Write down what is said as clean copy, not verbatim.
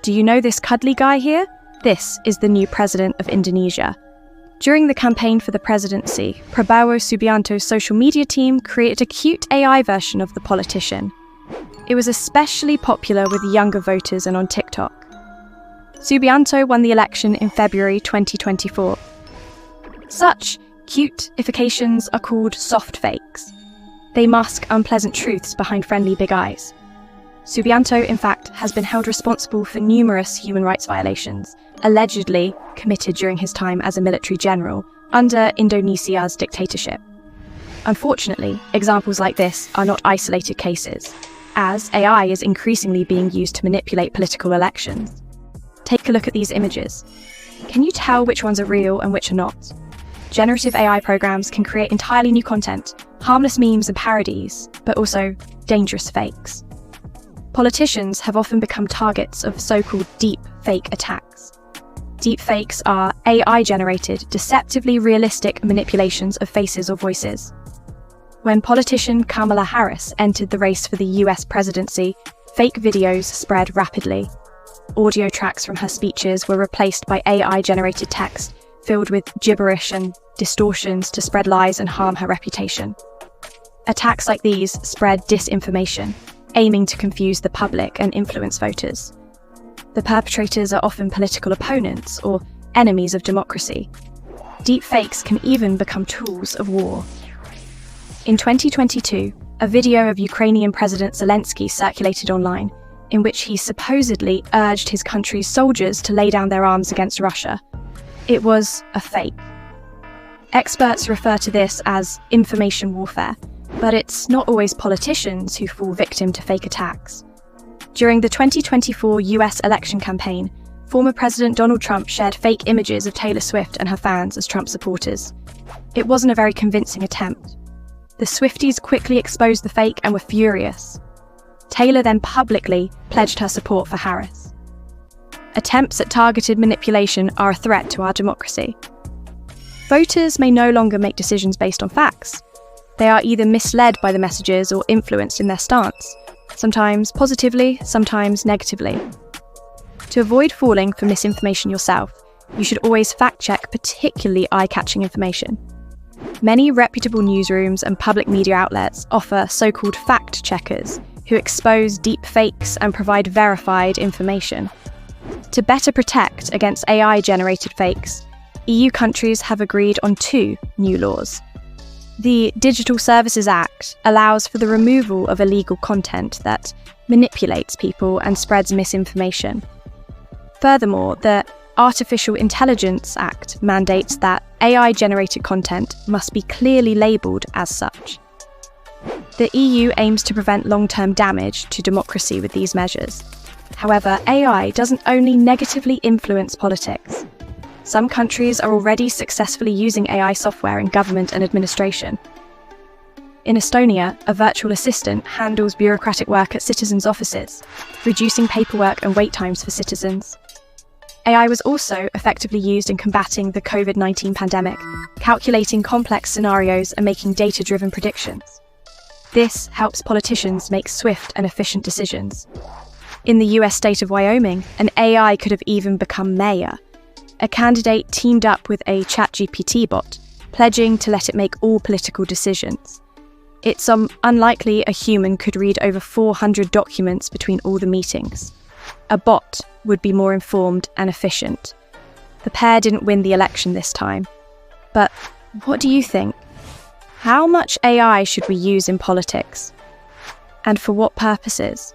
Do you know this cuddly guy here? This is the new president of Indonesia. During the campaign for the presidency, Prabowo Subianto's social media team created a cute AI version of the politician. It was especially popular with younger voters and on TikTok. Subianto won the election in February 2024. Such cute-ifications are called soft fakes. They mask unpleasant truths behind friendly big eyes. Subianto, in fact, has been held responsible for numerous human rights violations, allegedly committed during his time as a military general under Indonesia's dictatorship. Unfortunately, examples like this are not isolated cases, as AI is increasingly being used to manipulate political elections. Take a look at these images. Can you tell which ones are real and which are not? Generative AI programs can create entirely new content, harmless memes and parodies, but also dangerous fakes. Politicians have often become targets of so-called deep fake attacks. Deepfakes are AI-generated, deceptively realistic manipulations of faces or voices. When politician Kamala Harris entered the race for the US presidency, fake videos spread rapidly. Audio tracks from her speeches were replaced by AI-generated text filled with gibberish and distortions to spread lies and harm her reputation. Attacks like these spread disinformation, aiming to confuse the public and influence voters. The perpetrators are often political opponents or enemies of democracy. Deepfakes can even become tools of war. In 2022, a video of Ukrainian President Zelensky circulated online, in which he supposedly urged his country's soldiers to lay down their arms against Russia. It was a fake. Experts refer to this as information warfare, but it's not always politicians who fall victim to fake attacks. During the 2024 US election campaign, former President Donald Trump shared fake images of Taylor Swift and her fans as Trump supporters. It wasn't a very convincing attempt. The Swifties quickly exposed the fake and were furious. Taylor then publicly pledged her support for Harris. Attempts at targeted manipulation are a threat to our democracy. Voters may no longer make decisions based on facts. They are either misled by the messages or influenced in their stance, sometimes positively, sometimes negatively. To avoid falling for misinformation yourself, you should always fact-check particularly eye-catching information. Many reputable newsrooms and public media outlets offer so-called fact-checkers who expose deep fakes and provide verified information. To better protect against AI-generated fakes, EU countries have agreed on 2 new laws. The Digital Services Act allows for the removal of illegal content that manipulates people and spreads misinformation. Furthermore, the Artificial Intelligence Act mandates that AI-generated content must be clearly labelled as such. The EU aims to prevent long-term damage to democracy with these measures. However, AI doesn't only negatively influence politics. Some countries are already successfully using AI software in government and administration. In Estonia, a virtual assistant handles bureaucratic work at citizens' offices, reducing paperwork and wait times for citizens. AI was also effectively used in combating the COVID-19 pandemic, calculating complex scenarios and making data-driven predictions. This helps politicians make swift and efficient decisions. In the US state of Wyoming, an AI could have even become mayor. A candidate teamed up with a ChatGPT bot, pledging to let it make all political decisions. It's unlikely a human could read over 400 documents between all the meetings. A bot would be more informed and efficient. The pair didn't win the election this time. But what do you think? How much AI should we use in politics? And for what purposes?